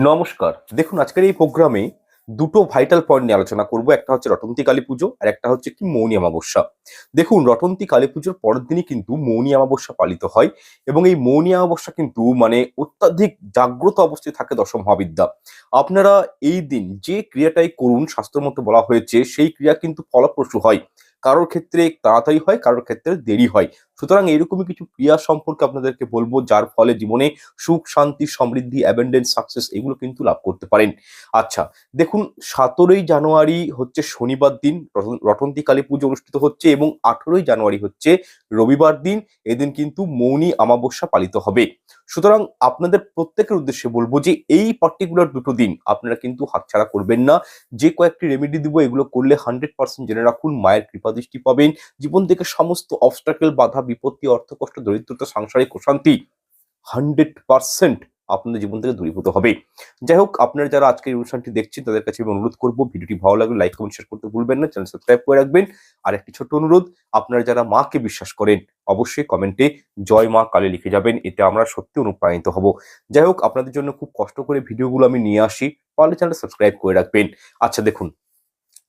নমস্কার। দেখুন আজকের এই প্রোগ্রামে দুটো ভাইটাল পয়েন্ট নিয়ে আলোচনা করব। একটা হচ্ছে রটন্তী কালী পুজো আর একটা হচ্ছে কি মৌনী অমাবস্যা। দেখুন রটন্তী কালী পুজোর পরের দিনই কিন্তু মৌনী অমাবস্যা পালিত হয় এবং এই মৌনী অমাবস্যা কিন্তু মানে অত্যাধিক জাগ্রত অবস্থায় থাকে দশম মহাবিদ্যা। আপনারা এই দিন যে ক্রিয়াটাই করুন শাস্ত্রমতে বলা হয়েছে সেই ক্রিয়া কিন্তু ফলপ্রসূ হয়। কারোর ক্ষেত্রে তাড়াতাড়ি হয়, কারোর ক্ষেত্রে দেরি হয়। সুতরাং এরকমই কিছু ক্রিয়া সম্পর্কে আপনাদেরকে বলবো যার ফলে জীবনে সুখ, শান্তি, সমৃদ্ধি, অ্যাবেন্ডেন্স, সাকসেস এগুলো কিন্তু লাভ করতে পারেন। আচ্ছা, দেখুন ১৭ই জানুয়ারি হচ্ছে শনিবার দিন রটন্তী কালী পুজো অনুষ্ঠিত হচ্ছে এবং ১৮ই জানুয়ারি হচ্ছে রবিবার দিন। এদিন কিন্তু মৌনী অমাবস্যা পালিত হবে। সুতরাং আপনাদের প্রত্যেকের উদ্দেশ্যে বলবো যে এই পার্টিকুলার দুটো দিন আপনারা কিন্তু হাতছাড়া করবেন না। যে কয়েকটি রেমেডি দিব এগুলো করলে 100% জেনে রাখুন মায়ের কৃপাদৃষ্টি পাবেন। জীবন থেকে সমস্ত অবস্টাকেল, বাধা, বিপত্তি, অর্থকষ্ট, দরিদ্রতা, সাংসারিক অশান্তি 100% আপনাদের জীবন থেকে দূরীভূত হবে। যাই হোক, আপনারা যারা আজকে এই অনুষ্ঠানটি দেখছেন তাদের কাছে আমি অনুরোধ করবো ভিডিওটি ভালো লাগলে লাইক, কমেন্ট, শেয়ার করতে ভুলবেন না। চ্যানেল সাবস্ক্রাইব করে রাখবেন। আর একটি ছোট্ট অনুরোধ, আপনারা যারা মাকে বিশ্বাস করেন অবশ্যই কমেন্টে জয় মা কালী লিখে যাবেন। এতে আমরা সত্যি অনুপ্রাণিত হব। যাই হোক, আপনাদের জন্য খুব কষ্ট করে ভিডিওগুলো আমি নিয়ে আসি, পারলে চ্যানেলটা সাবস্ক্রাইব করে রাখবেন। আচ্ছা দেখুন,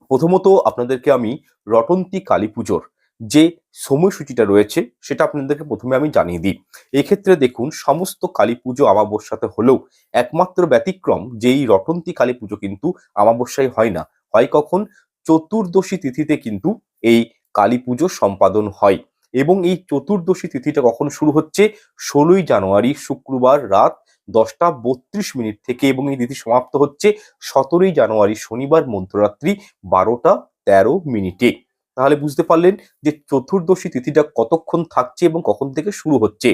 প্রথমত আপনাদেরকে আমি রটন্তী কালী পুজোর যে সময়সূচিটা রয়েছে সেটা আপনাদেরকে প্রথমে আমি জানিয়ে দিই। এক্ষেত্রে দেখুন সমস্ত কালী পুজো অমাবস্যাতে হলেও একমাত্র ব্যতিক্রম যে এই রটন্তী কালী পুজো কিন্তু অমাবস্যায় হয় না, হয় কখন? চতুর্দশী তিথিতে কিন্তু এই কালী পুজো সম্পাদন হয়। এবং এই চতুর্দশী তিথিটা কখন শুরু হচ্ছে? ১৬ই জানুয়ারি শুক্রবার রাত ১০টা ৩২ মিনিট থেকে এবং এই তিথি সমাপ্ত হচ্ছে ১৭ই জানুয়ারি শনিবার মধ্যরাত্রি ১২টা ১৩ মিনিটে। তাহলে বুঝতে পারলেন যে চতুর্দশী তিথিটা কতক্ষণ থাকছে এবং কখন থেকে শুরু হচ্ছে।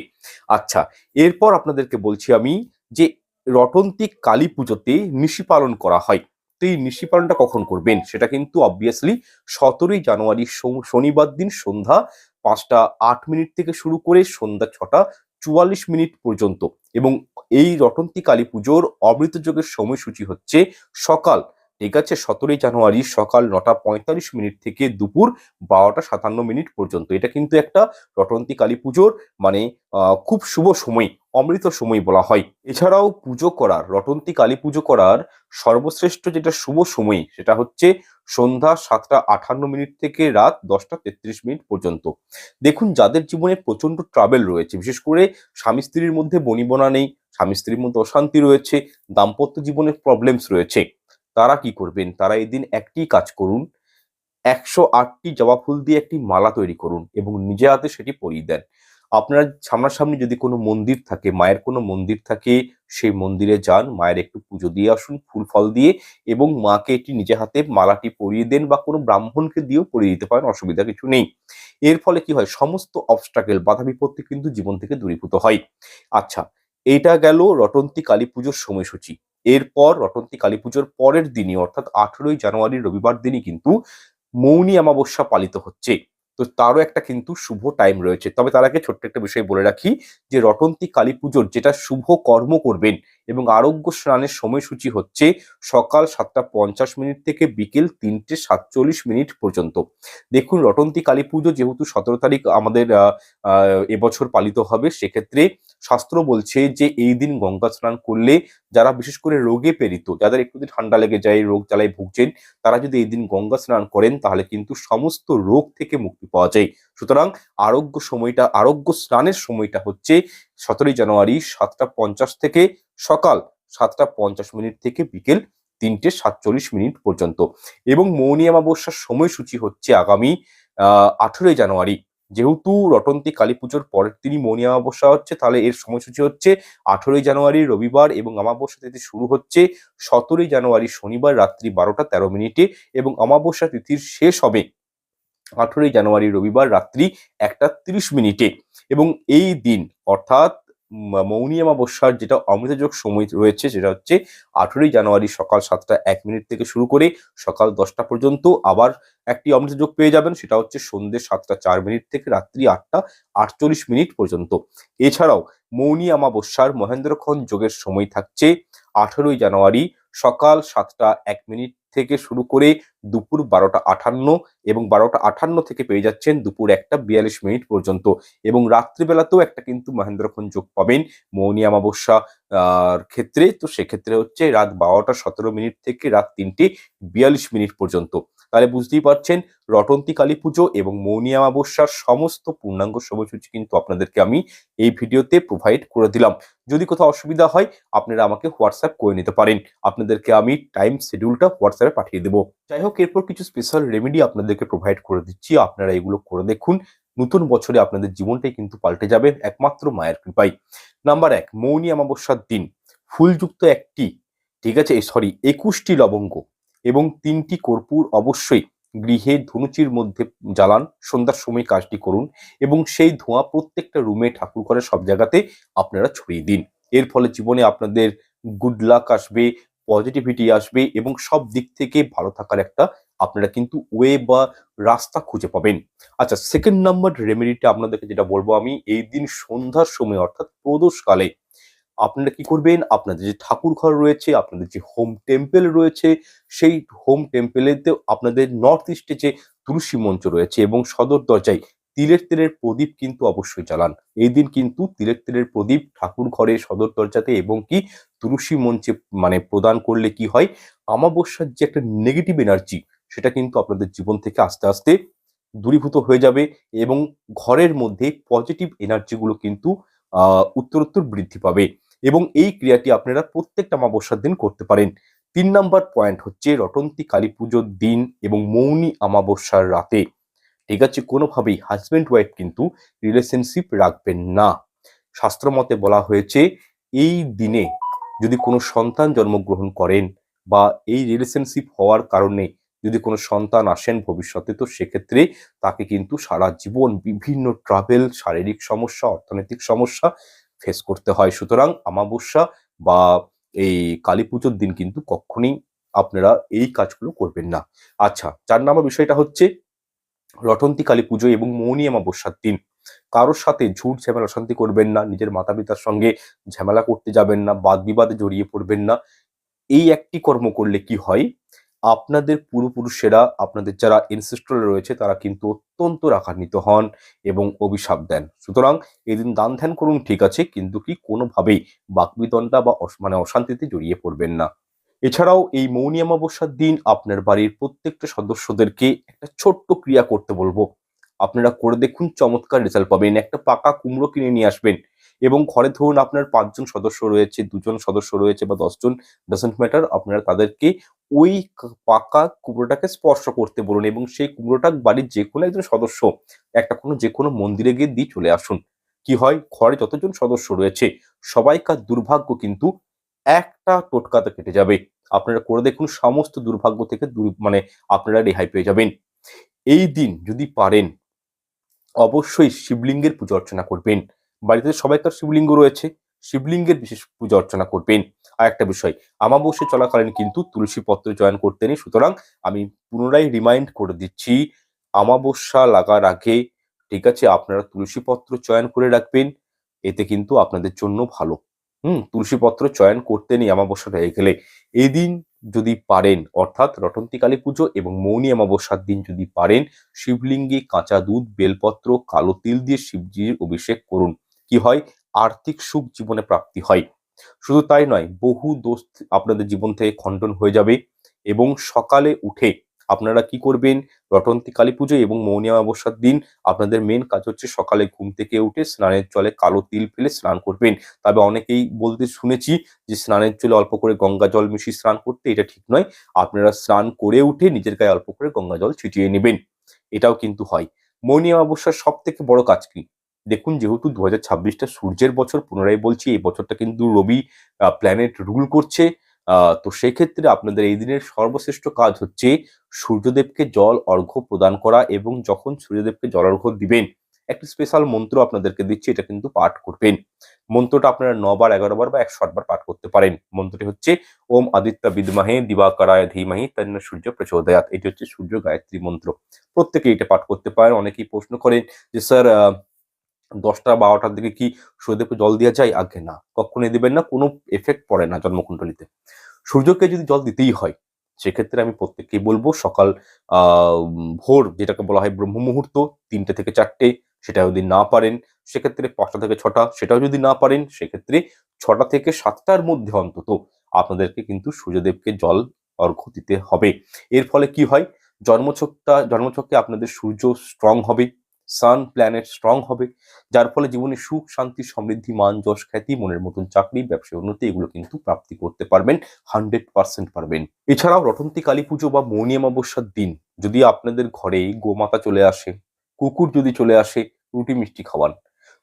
আচ্ছা, এরপর আপনাদেরকে বলছি আমি যে রটন্তী কালী পুজোতে নিশি পালন করা হয়। তো এই নিশি পালনটা কখন করবেন সেটা কিন্তু অবভিয়াসলি ১৭ই জানুয়ারি শনিবার দিন সন্ধ্যা ৫টা ৮ মিনিট থেকে শুরু করে সন্ধ্যা ৬টা ৪৪ মিনিট পর্যন্ত। এবং এই রটন্তী কালী পুজোর অমৃত যোগের সময়সূচি হচ্ছে সকাল, ঠিক আছে, ১৭ই জানুয়ারি সকাল ৯টা ৪৫ মিনিট থেকে দুপুর ১২টা ৫৭ মিনিট পর্যন্ত। এটা কিন্তু একটা রটন্তী কালী পুজোর মানে খুব শুভ সময়, অমৃত সময় বলা হয়। এছাড়াও পুজো করার, রটন্তী কালী পুজো করার সর্বশ্রেষ্ঠ যেটা শুভ সময় সেটা হচ্ছে সন্ধ্যা ৭টা ৫৮ মিনিট থেকে রাত ১০টা ৩৩ মিনিট পর্যন্ত। দেখুন যাদের জীবনে প্রচন্ড ট্রাভেল রয়েছে, বিশেষ করে স্বামী স্ত্রীর মধ্যে বনিবনা নেই, স্বামী স্ত্রীর মধ্যে অশান্তি রয়েছে, দাম্পত্য জীবনের প্রবলেমস রয়েছে, তারা কি করবেন? তারা এদিন একটি কাজ করুন, ১০৮টি জবা ফুল দিয়ে একটি মালা তৈরি করুন এবং নিজে হাতে সেটি পরিয়ে দেন। আপনার সামনাসামনি যদি কোনো মন্দির থাকে, মায়ের কোনো মন্দির থাকে, সেই মন্দিরে যান, মায়ের একটু পুজো দিয়ে আসুন ফুল ফল দিয়ে এবং মাকে এটি নিজে হাতে মালাটি পরিয়ে দেন বা কোনো ব্রাহ্মণকে দিয়েও পরিয়ে দিতে পারেন, অসুবিধা কিছু নেই। এর ফলে কি হয়? সমস্ত অবস্ট্রাকেল, বাধা বিপত্তি কিন্তু জীবন থেকে দূরীভূত হয়। আচ্ছা, এইটা গেল রটন্তী কালী পুজোর সময়সূচি। এরপর রটন্তী কালী পুজোর পরের দিনই অর্থাৎ ১৮ই জানুয়ারি রবিবার দিনই কিন্তু মৌনী অমাবস্যা পালিত হচ্ছে। তো তারও একটা কিন্তু শুভ টাইম রয়েছে। তবে তার আগে ছোট্ট একটা বিষয় বলে রাখি যে রটন্তী কালী পুজোর যেটা শুভ কর্ম করবেন এবং আরোগ্য স্নানের সময়সূচি হচ্ছে সকাল ৭টা ৫০ মিনিট থেকে বিকেল ৩টে ৪৭ মিনিট পর্যন্ত। দেখুন রটন্তী কালী পুজো যেহেতু ১৭ তারিখ আমাদের এবছর পালিত হবে, সেক্ষেত্রে শাস্ত্র বলছে যে এই দিন গঙ্গা স্নান করলে যারা বিশেষ করে রোগে পীড়িত, যাদের একটু যদি ঠান্ডা লেগে যায়, রোগ জ্বালায় ভুগছেন, তারা যদি এই দিন গঙ্গা স্নান করেন তাহলে কিন্তু সমস্ত রোগ থেকে মুক্তি পাওয়া যায়। সুতরাং আরোগ্য স্নানের সময়টা হচ্ছে ১৭ই জানুয়ারি ৭টা ৫০ থেকে সকাল ৭টা ৫০ মিনিট থেকে বিকেল ৩টে ৪৭ মিনিট পর্যন্ত। এবং মৌনী অমাবস্যার সময়সূচি হচ্ছে আগামী ১৮ই জানুয়ারি। যেহেতু রটন্তী কালী পুজোর পরের দিনই মৌনী অমাবস্যা হচ্ছে, তাহলে এর সময়সূচি হচ্ছে ১৮ই জানুয়ারি রবিবার এবং অমাবস্যা তিথি শুরু হচ্ছে ১৭ই জানুয়ারি শনিবার রাত্রি ১২টা ১৩ মিনিটে এবং অমাবস্যা তিথির শেষ হবে ১৮ই জানুয়ারি রবিবার রাত্রি ১টা ৩০ মিনিটে। এবং এই দিন অর্থাৎ মৌনী অমাবস্যার যেটা অমৃতযোগ সময় রয়েছে সেটা হচ্ছে ১৮ই জানুয়ারি সকাল ৭টা ১ মিনিট থেকে শুরু করে সকাল ১০টা পর্যন্ত। আবার একটি অমৃতযোগ পেয়ে যাবেন, সেটা হচ্ছে সন্ধ্যে ৭টা ৪ মিনিট থেকে রাত্রি ৮টা ৪৮ মিনিট পর্যন্ত। এছাড়াও মৌনী অমাবস্যার মহেন্দ্রক্ষণ যোগের সময় থাকছে ১৮ই জানুয়ারি সকাল ৭টা ১ মিনিট থেকে শুরু করে দুপুর 12টা 58 এবং 12টা 58 থেকে পেয়ে যাচ্ছেন দুপুর 1টা 42 পর্যন্ত। এবং রাত্রিবেলাতেও একটা কিন্তু মহেন্দ্রক্ষণ যোগ পাবেন মৌনী অমাবস্যা ক্ষেত্রে। তো সেক্ষেত্রে হচ্ছে রাত 12টা 17 থেকে রাত 3টে 42 পর্যন্ত। তাহলে বুঝতেই পারছেন রটন্তী কালী পুজো এবং মৌনী অমাবস্যার সমস্ত পূর্ণাঙ্গ সময়সূচি কিন্তু আপনাদেরকে আমি এই ভিডিওতে প্রোভাইড করে দিলাম। যদি কোথাও অসুবিধা হয় আপনারা আমাকে হোয়াটসঅ্যাপ করে নিতে পারেন, আপনাদেরকে আমি টাইম শিডিউলটা হোয়াটসঅ্যাপে পাঠিয়ে দেবো। যাই হোক, এরপর কিছু স্পেশাল রেমেডি আপনাদেরকে প্রোভাইড করে দিচ্ছি, আপনারা এগুলো করে দেখুন। নতুন বছরে আপনাদের জীবনটাই কিন্তু পাল্টে যাবে একমাত্র মায়ের কৃপায়। নাম্বার 1, মৌনী অমাবস্যার দিন ফুলযুক্ত একটি, ঠিক আছে, সরি 21টি লবঙ্গ এবং 3টি কর্পূর অবশ্যই গৃহে ধুনুচির মধ্যে জ্বালান। সন্ধ্যার সময় কাজটি করুন এবং সেই ধোঁয়া প্রত্যেকটা রুমে, ঠাকুর ঘরে, সব জায়গাতে আপনারা ছড়িয়ে দিন। এর ফলে জীবনে আপনাদের গুড লাক আসবে, পজিটিভিটি আসবে এবং সব দিক থেকে ভালো থাকার একটা আপনারা কিন্তু ওয়ে বা রাস্তা খুঁজে পাবেন। আচ্ছা, সেকেন্ড নাম্বার রেমেডিটা আপনাদেরকে যেটা বলবো আমি, এই দিন সন্ধ্যার সময় অর্থাৎ প্রদোষকালে আপনারা কি করবেন, আপনাদের যে ঠাকুর ঘর রয়েছে, আপনাদের যে হোম টেম্পল রয়েছে, সেই হোম টেম্পলেতে আপনাদের নর্থ ইস্টে যে তুলসী মঞ্চ রয়েছে এবং সদর দরজায় তিলের তেলের প্রদীপ কিন্তু অবশ্যই জ্বালান। এই দিন কিন্তু তিলের তেলের প্রদীপ ঠাকুর ঘরে, সদর দরজাতে এবং কি তুলসী মঞ্চে মানে প্রদান করলে কি হয়, অমাবস্যার যে একটা নেগেটিভ এনার্জি সেটা কিন্তু আপনাদের জীবন থেকে আস্তে আস্তে দূরীভূত হয়ে যাবে এবং ঘরের মধ্যে পজিটিভ এনার্জিগুলো কিন্তু উত্তরোত্তর বৃদ্ধি পাবে। এবং এই ক্রিয়াটি আপনারা প্রত্যেকটা অমাবস্যার দিন করতে পারেন। 3 নাম্বার পয়েন্ট হচ্ছে রটন্তী কালী পুজোর দিন এবং মৌনী অমাবস্যার রাতে, ঠিক আছে, কোনোভাবেই হাজব্যান্ড ওয়াইফ কিন্তু রিলেশনশিপ রাখবেন না। শাস্ত্র মতে বলা হয়েছে এই দিনে যদি কোনো সন্তান জন্মগ্রহণ করেন বা এই রিলেশনশিপ হওয়ার কারণে যদি কোনো সন্তান আসেন ভবিষ্যতে, তো সেক্ষেত্রে তাকে কিন্তু সারা জীবন বিভিন্ন ট্রাভেল, শারীরিক সমস্যা, অর্থনৈতিক সমস্যা ফেস করতে হয়। সুতরাং অমাবস্যা বা এই কালী পুজোর দিন কিন্তু কখনই আপনারা এই কাজগুলো করবেন না। আচ্ছা, 4 নম্বর বিষয়টা হচ্ছে রটন্তী কালী পুজো এবং মৌনী অমাবস্যার দিন কারোর সাথে ঝুট ঝামেলা অশান্তি করবেন না, নিজের মাতা পিতার সঙ্গে ঝামেলা করতে যাবেন না, বাদ বিবাদে জড়িয়ে পড়বেন না। এই একটি কর্ম করলে কি হয়, আপনাদের পূর্বপুরুষেরা, আপনাদের যারা এনসেস্ট্রাল রয়েছে তারা কিন্তু অত্যন্ত রাগান্বিত হন এবং অভিশাপ দেন। সুতরাং এদিন দান ধ্যান করুন ঠিক আছে, কিন্তু কি কোনোভাবেই বাকবিতণ্ডা বা মানে অশান্তিতে জড়িয়ে পড়বেন না। এছাড়াও এই মৌনী অমাবস্যার দিন আপনার বাড়ির প্রত্যেকটা সদস্যদেরকে একটা ছোট্ট ক্রিয়া করতে বলবো। আপনারা করে দেখুন, চমৎকার রেজাল্ট পাবেন। একটা পাকা কুমড়ো কিনে নিয়ে আসবেন এবং ঘরে ধরুন আপনার 5 জন সদস্য রয়েছে, 2 জন সদস্য রয়েছে বা 10 জন, ডাজন্ট ম্যাটার, আপনারা তাদেরকে ওই পাকা কুমড়োটাকে স্পর্শ করতে বলুন এবং সেই কুমড়োটা বাড়ির যে কোনো একজন সদস্য একটা যে কোনো মন্দিরে গিয়ে দিয়ে চলে আসুন। কি হয়, ঘরে যতজন সদস্য রয়েছে সবাইকার দুর্ভাগ্য কিন্তু একটা টোটকাতে কেটে যাবে। আপনারা করে দেখুন, সমস্ত দুর্ভাগ্য থেকে মানে আপনারা রেহাই পেয়ে যাবেন। এই দিন যদি পারেন অবশ্যই শিবলিঙ্গের পূজা অর্চনা করবেন। বাড়িতে সবাইকার শিবলিঙ্গ রয়েছে, শিবলিঙ্গের বিশেষ পূজা অর্চনা করবেন। আর একটা বিষয়, অমাবস্যা চলাকালীন কিন্তু তুলসী পত্র চয়ন করতে নেই। সুতরাং আমি পুনরায় রিমাইন্ড করে দিচ্ছি, অমাবস্যা লাগার আগে, ঠিক আছে, আপনারা তুলসী পত্র চয়ন করে রাখবেন। এতে কিন্তু আপনাদের জন্য ভালো। তুলসী পত্র চয়ন করতে নেই অমাবস্যাটা হয়ে গেলে। এই দিন যদি পারেন, অর্থাৎ রটন্তী কালী পুজো এবং মৌনী অমাবস্যার দিন যদি পারেন, শিবলিঙ্গে কাঁচা দুধ, বেলপত্র, কালো তিল দিয়ে শিবজির অভিষেক করুন। কি হয়, আর্থিক সুখ জীবনে প্রাপ্তি হয়। শুধু তাই নয়, বহু দোষ আপনাদের জীবন থেকে খণ্ডন হয়ে যাবে। এবং সকালে উঠে আপনারা কি করবেন, রটন্তী কালী পুজো এবং মৌনী অমাবস্যার দিন আপনাদের মেন কাজ হচ্ছে সকালে ঘুম থেকে উঠে স্নানের জলে কালো তিল ফেলে স্নান করবেন। তবে অনেকেই বলতে শুনেছি যে স্নানের জলে অল্প করে গঙ্গা জল মিশিয়ে স্নান করতে, এটা ঠিক নয়। আপনারা স্নান করে উঠে নিজের গায়ে অল্প করে গঙ্গা জল ছিটিয়ে নেবেন, এটাও কিন্তু হয়। মৌনী অমাবস্যার সব থেকে বড় কাজ কি, দেখুন, যেহেতু 2026টা সূর্যের বছর, পুনরায় বলছি এই বছরটা কিন্তু রবি প্ল্যানেট রুল করছে। তো সেক্ষেত্রে আপনাদের এই দিনের সর্বশ্রেষ্ঠ কাজ হচ্ছে সূর্যদেবকে জল অর্ঘ্য প্রদান করা এবং যখন সূর্যদেবকে জল অর্ঘ্য দিবেন, একটি স্পেশাল মন্ত্র আপনাদেরকে দিচ্ছি, এটা কিন্তু পাঠ করবেন। মন্ত্রটা আপনারা 9 বার, 11 বার বা 108 বার পাঠ করতে পারেন। মন্ত্রটি হচ্ছে ওম আদিত্য বিদ্মহে দিবাকরায় ধীমহি তন্ন সূর্য প্রচোদয়াৎ। এটি হচ্ছে সূর্য গায়ত্রী মন্ত্র। প্রত্যেকেই এটা পাঠ করতে পারেন। অনেকেই প্রশ্ন করেন যে স্যার 10টা 12টার দিকে কি সূর্যদেবকে জল দেওয়া যায়? আজ্ঞে না, কখনোই দিবেন না, কোনো এফেক্ট পড়ে না জন্মকুণ্ডলিতে। সূর্যকে যদি জল দিতেই হয়, সেক্ষেত্রে আমি প্রত্যেককেই বলবো সকাল ভোর যেটাকে বলা হয় ব্রহ্ম মুহূর্ত ৩টে থেকে ৪টে, সেটা যদি না পারেন সেক্ষেত্রে ৫টা থেকে ৬টা, সেটাও যদি না পারেন সেক্ষেত্রে ৬টা থেকে ৭টার মধ্যে অন্তত আপনাদেরকে কিন্তু সূর্যদেবকে জল অর্ঘ্য দিতে হবে। এর ফলে কি হয়, জন্মছকে আপনাদের সূর্য স্ট্রং হবে, সান প্ল্যানেট স্ট্রং হবে, যার ফলে জীবনে সুখ শান্তি সমৃদ্ধি মান যশ খ্যাতি মনের মতন চাকরি ব্যবসায় উন্নতি এগুলো কিন্তু প্রাপ্তি করতে পারবেন, 100% পারবেন। এছাড়াও রটন্তী কালী পুজো বা মৌনী অমাবস্যার দিন যদি আপনাদের ঘরে গোমাতা চলে আসে, কুকুর যদি চলে আসে রুটি মিষ্টি খাওয়ান,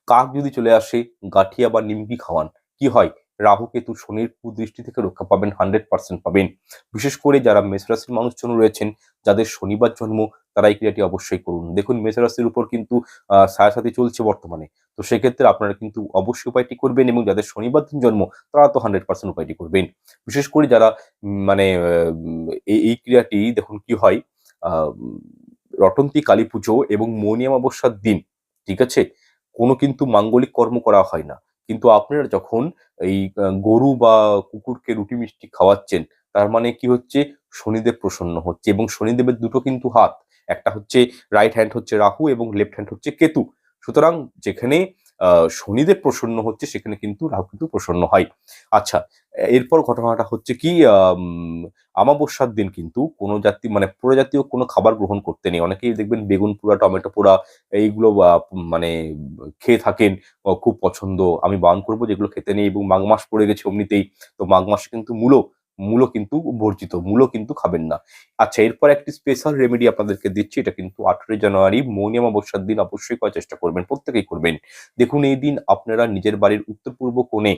কাক যদি চলে আসে গাঠিয়া বা নিমকি খাওয়ান, কি হয়, রাহু কেতু শনির কুদৃষ্টি থেকে রক্ষা পাবেন, 100% পাবেন। বিশেষ করে যারা মেষ রাশির মানুষজন রয়েছেন, যাদের শনিবার জন্ম, তারা এই ক্রিয়াটি অবশ্যই করুন। দেখুন মেষ রাশির উপর কিন্তু ছায়াসাথী চলছে বর্তমানে, তো সেক্ষেত্রে আপনারা কিন্তু অবশ্যই উপায়টি করবেন, এবং যাদের শনিবার দিন জন্ম তারা তো 100% উপায়টি করবেন। বিশেষ করে যারা মানে এই ক্রিয়াটি দেখুন কি হয়, রটন্তী কালী পুজো এবং মৌনী অমাবস্যার দিন, ঠিক আছে, কোনো কিন্তু মাঙ্গলিক কর্ম করা হয় না। কিন্তু আপনারা যখন এই গরু বা কুকুরকে রুটি মিষ্টি খাওয়াচ্ছেন, তার মানে কি হচ্ছে, শনিদেব প্রসন্ন হচ্ছে, এবং শনিদেবের দুটো কিন্তু হাত, একটা হচ্ছে রাইট হ্যান্ড হচ্ছে রাহু এবং লেফট হ্যান্ড হচ্ছে কেতু। সুতরাং যেখানে শনিদেব প্রসন্ন হচ্ছে সেখানে কিন্তু রাহু কিন্তু প্রসন্ন হয়। আচ্ছা, এরপর ঘটনাটা হচ্ছে কি, আমাবস্যার দিন কিন্তু কোনো জাতি মানে প্রজাতীয় কোনো খাবার গ্রহণ করতে নেই। অনেকেই দেখবেন বেগুন পোড়া, টমেটো পোড়া এইগুলো মানে খেয়ে থাকেন, খুব পছন্দ। আমি বারণ করব যেগুলো খেতে নেই, এবং মাঘ মাস পড়ে গেছে এমনিতেই, তো মাঘ মাসে কিন্তু মূলো কিন্তু বর্জিত, মূলো কিন্তু খাবেন না। আচ্ছা, এরপর একটি স্পেশাল রেমেডি আপনাদেরকে দিচ্ছি, এটা কিন্তু 18 জানুয়ারি মৌনী অমাবস্যার দিন অবশ্যই করার চেষ্টা করবেন, প্রত্যেকেই করবেন। দেখুন এই দিন আপনারা নিজের বাড়ির উত্তর পূর্ব কোণে,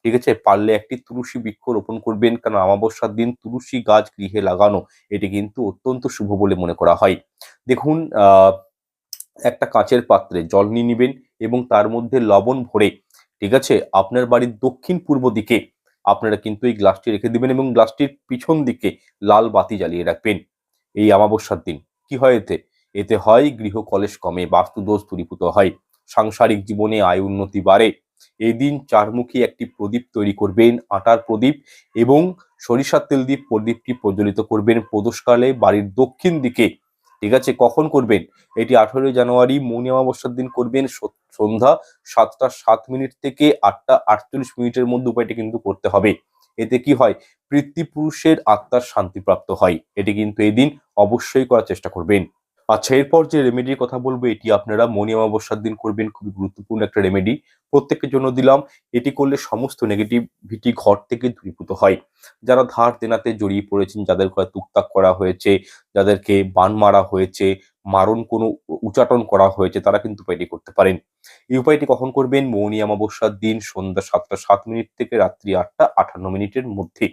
ঠিক আছে, পারলে একটি তুলসী বৃক্ষ রোপণ করবেন, কারণ অমাবস্যার দিন তুলসী গাছ গৃহে লাগানো এটি কিন্তু অত্যন্ত শুভ বলে মনে করা হয়। দেখুন একটা কাঁচের পাত্রে জল নিয়ে নিবেন, এবং তার মধ্যে লবণ ভরে, ঠিক আছে, আপনার বাড়ির দক্ষিণ পূর্ব দিকে আপনারা কিন্তু এই গ্লাসটি রেখে দিবেন, এবং গ্লাসটির পিছন দিকে লাল বাতি জ্বালিয়ে রাখবেন এই অমাবস্যার দিন। কি হয় এতে, এতে হয় গৃহ কলেশ কমে, বাস্তু দোষ দূরীভূত হয়, সাংসারিক জীবনে আয় উন্নতি বাড়ে। এই দিন চারমুখী একটি প্রদীপ তৈরি করবেন, আটার প্রদীপ, এবং সরিষার তেল দিয়ে প্রদীপটি প্রজ্বলিত করবেন প্রদোষকালে বাড়ির দক্ষিণ দিকে। ঠিক আছে, কখন করবেন, এটি 18 জানুয়ারি মৌনী অমাবস্যার দিন করবেন, সন্ধ্যা 7টা 7 মিনিট থেকে 8টা 48 মিনিটের মধ্যে উপায়টি কিন্তু করতে হবে। এতে কি হয়, পিতৃপুরুষের আত্মার শান্তিপ্রাপ্ত হয়। এটি কিন্তু এই দিন অবশ্যই করার চেষ্টা করবেন। আচ্ছা, এরপর যে রেমেডির কথা বলবো এটি আপনারা মৌনী অমাবস্যার দিন করবেন, খুবই গুরুত্বপূর্ণ একটা রেমেডি, প্রত্যেকের জন্য দিলাম। এটি করলে সমস্ত নেগেটিভিটি ঘর থেকে দূরীভূত হয়। যারা ধার দেনাতে জড়িয়ে পড়েছেন, যাদের ঘরে তুকতাক করা হয়েছে, যাদেরকে বান মারা হয়েছে, মারণ কোনো উচাটন করা হয়েছে, তারা কিন্তু উপায়টি করতে পারেন। এই উপায়টি কখন করবেন, মৌনী অমাবস্যার দিন সন্ধ্যা 7টা 7 মিনিট থেকে রাত্রি 8টা 58 মিনিটের মধ্যে।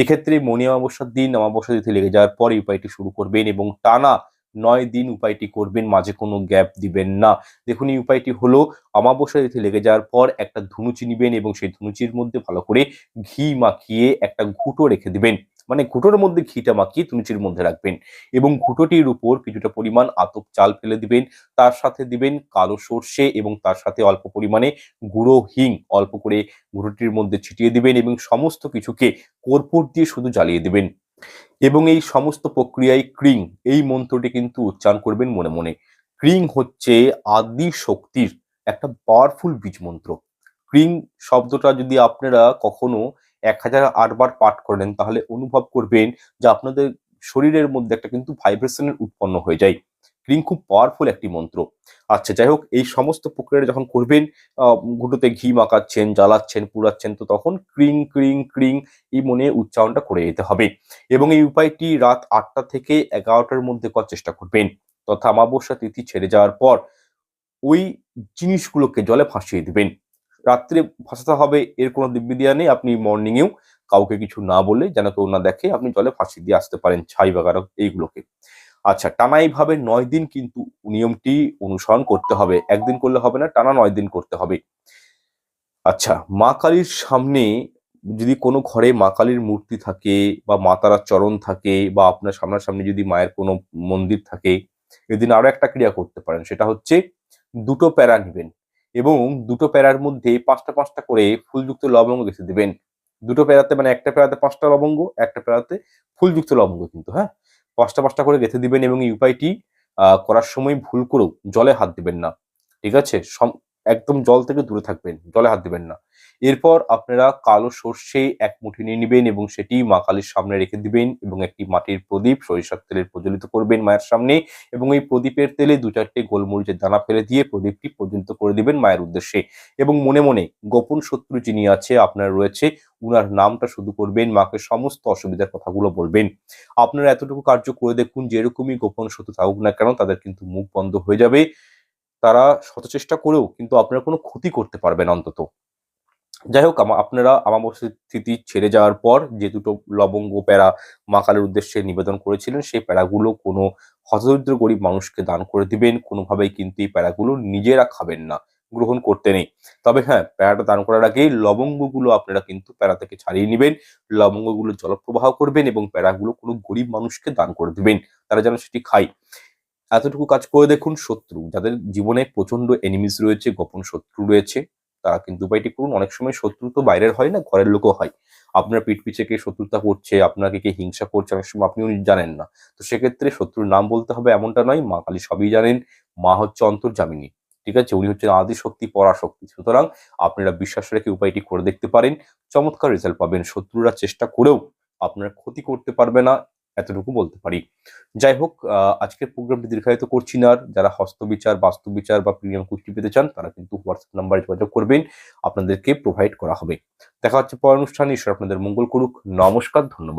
এক্ষেত্রে মৌনী অমাবস্যার দিন অমাবস্যা তিথি লেগে যাওয়ার পর এই উপায়টি শুরু করবেন, এবং টানা 9 দিন উপায়টি করবেন, মাঝে কোনো গ্যাপ দিবেন না। দেখুন এই উপায়টি হলো, অমাবস্যা তিথি লেগে যাওয়ার পর একটা ধুনুচি নিবেন, এবং সেই ধুনুচির মধ্যে ভালো করে ঘি মাখিয়ে একটা ঘুঁটো রেখে দিবেন, মানে ঘুঁটোর মধ্যে ঘিটা মাখিয়ে ধুনুচির মধ্যে রাখবেন, এবং ঘুঁটোটির উপর কিছুটা পরিমাণ আতপ চাল ফেলে দিবেন, তার সাথে দিবেন কালো সর্ষে, এবং তার সাথে অল্প পরিমাণে গুঁড়ো হিং অল্প করে ঘুঁটোটির মধ্যে ছিটিয়ে দিবেন, এবং সমস্ত কিছুকে কর্পূর দিয়ে শুধু জ্বালিয়ে দিবেন, এবং এই সমস্ত প্রক্রিয়ায় ক্রিং এই মন্ত্রটি কিন্তু উচ্চারণ করবেন মনে মনে। ক্রিং হচ্ছে আদি শক্তির একটা পাওয়ারফুল বীজ মন্ত্র। ক্রিং শব্দটা যদি আপনারা কখনো 1008 বার পাঠ করেন, তাহলে অনুভব করবেন যে আপনাদের শরীরের মধ্যে একটা কিন্তু ভাইব্রেশনের উৎপন্ন হয়ে যায়। ক্রিং খুব পাওয়ারফুল একটি মন্ত্র। আচ্ছা, যাই হোক, এই সমস্ত প্রক্রিয়া যখন করবেন, ঘুঁটোতে ঘি মাখাচ্ছেন, জ্বালাচ্ছেন, পুড়াচ্ছেন, তো তখন ক্রিং ক্রিং ক্রিং এই মনে উচ্চারণটা করে যেতে হবে, এবং এই উপায়টি রাত 8টা থেকে 11টার মধ্যে করার চেষ্টা করবেন, তথা অমাবস্যা তিথি ছেড়ে যাওয়ার পর ওই জিনিসগুলোকে জলে ভাসিয়ে দিবেন। রাত্রে ভাসাতে হবে এর কোনো দিব্যিদিয়া নেই, আপনি মর্নিং এও কাউকে কিছু না বলে, যেন কেউ না দেখে, আপনি জলে ভাসিয়ে দিয়ে আসতে পারেন ছাই বাগার এইগুলোকে। আচ্ছা, টানা এইভাবে 9 দিন কিন্তু নিয়মটি অনুসরণ করতে হবে, একদিন করলে হবে না, টানা 9 দিন করতে হবে। আচ্ছা, মা কালীর সামনে যদি কোনো ঘরে মা কালীর মূর্তি থাকে, বা মা তারার চরণ থাকে, বা আপনার সামনাসামনি যদি মায়ের কোনো মন্দির থাকে, এদিন আরো একটা ক্রিয়া করতে পারেন, সেটা হচ্ছে দুটো প্যারা নিবেন, এবং দুটো প্যারার মধ্যে 5টা 5টা করে ফুলযুক্ত লবঙ্গ গেঁথে দিবেন। দুটো পেয়ারাতে মানে একটা পেয়ারাতে 5টা লবঙ্গ, একটা পেয়ারাতে ফুলযুক্ত লবঙ্গ কিন্তু, হ্যাঁ? 5টা করে গেঁথে দিবেন এবং এই উপায়টি করার সময় ভুল করেও জলে হাত দিবেন না। ঠিক আছে? একদম জল থেকে দূরে থাকবেন। জলে হাত দিবেন না। এরপর আপনারা কালো সর্ষে ১ মুঠি নিয়ে নিবেন এবং সেটি মা কালীর সামনে রেখে দিবেন এবং একটি মাটির প্রদীপ সরিষার তেলে প্রজ্বলিত করবেন মায়ের সামনে এবং এই প্রদীপের তেলে ২-৪টে গোলমরিচের দানা ফেলে দিয়ে প্রদীপটি প্রজ্বলিত করে দিবেন মায়ের উদ্দেশ্যে এবং মনে, মনে গোপন শত্রু যিনি আছে আপনার রয়েছে উনার নামটা শুধু করবেন, মাকে সমস্ত অসুবিধার কথাগুলো বলবেন। আপনারা এতটুকু কার্য করে দেখুন যে এরকমই গোপন শত্রু থাকুক না কেন তাদের কিন্তু মুখ বন্ধ হয়ে যাবে। তারা শত চেষ্টা করেও কিন্তু আপনার কোনো ক্ষতি করতে পারবে না অন্তত। যাই হোক আপনারা আমাবস্যার তিথি ছেড়ে যাওয়ার পর যে দুটো লবঙ্গ প্যারা মা কালীর উদ্দেশ্যে নিবেদন করেছিলেন সেই প্যারাগুলো কোনো হতদরিদ্র গরিব মানুষকে দান করে দিবেন। কোনোভাবেই কিন্তু এই প্যারাগুলো নিজেরা খাবেন না, গ্রহণ করতে নেই। তবে হ্যাঁ, প্যারাটা দান করার আগে লবঙ্গগুলো আপনারা কিন্তু প্যারা থেকে ছাড়িয়ে নিবেন। লবঙ্গগুলো জলপ্রবাহ করবেন এবং প্যারাগুলো কোনো গরিব মানুষকে দান করে দিবেন। তারা যেন সেটি খায়। এতটুকু কাজ করে দেখুন শত্রু যাদের জীবনে প্রচন্ড এনিমিস রয়েছে, গোপন শত্রু রয়েছে, তারা কিন্তু উপায়টি করুন। অনেক সময় শত্রু তো বাইরের হয় না, ঘরের লোকও হয়। আপনার পিঠ পিছে কে শত্রুতা করছে, আপনাকে কে হিংসা করছে, অনেক সময় আপনিও জানেন না। তো সেক্ষেত্রে শত্রুর নাম বলতে হবে এমনটা নয়, মা কালী সবই জানেন। মা হচ্ছে অন্তর্যামিনী। ঠিক আছে? উনি হচ্ছেন আদিশক্তি, পরাশক্তি। সুতরাং আপনারা বিশ্বাস রেখে উপায়টি করে দেখতে পারেন। চমৎকার রেজাল্ট পাবেন। শত্রুরা চেষ্টা করেও আপনার ক্ষতি করতে পারবে না, এতটুকু বলতে পারি। যাই হোক আজকের প্রোগ্রামটি দীর্ঘায়িত করছি না আর। যারা হস্তবিচার, বাস্তুবিচার বা প্রিমিয়াম কুষ্টি পেতে চান তারা কিন্তু হোয়াটসঅ্যাপ নাম্বারে যোগাযোগ করবেন। আপনাদেরকে প্রোভাইড করা হবে। দেখা হচ্ছে পরের অনুষ্ঠানে। ঈশ্বর আপনাদের মঙ্গল করুক। নমস্কার, ধন্যবাদ।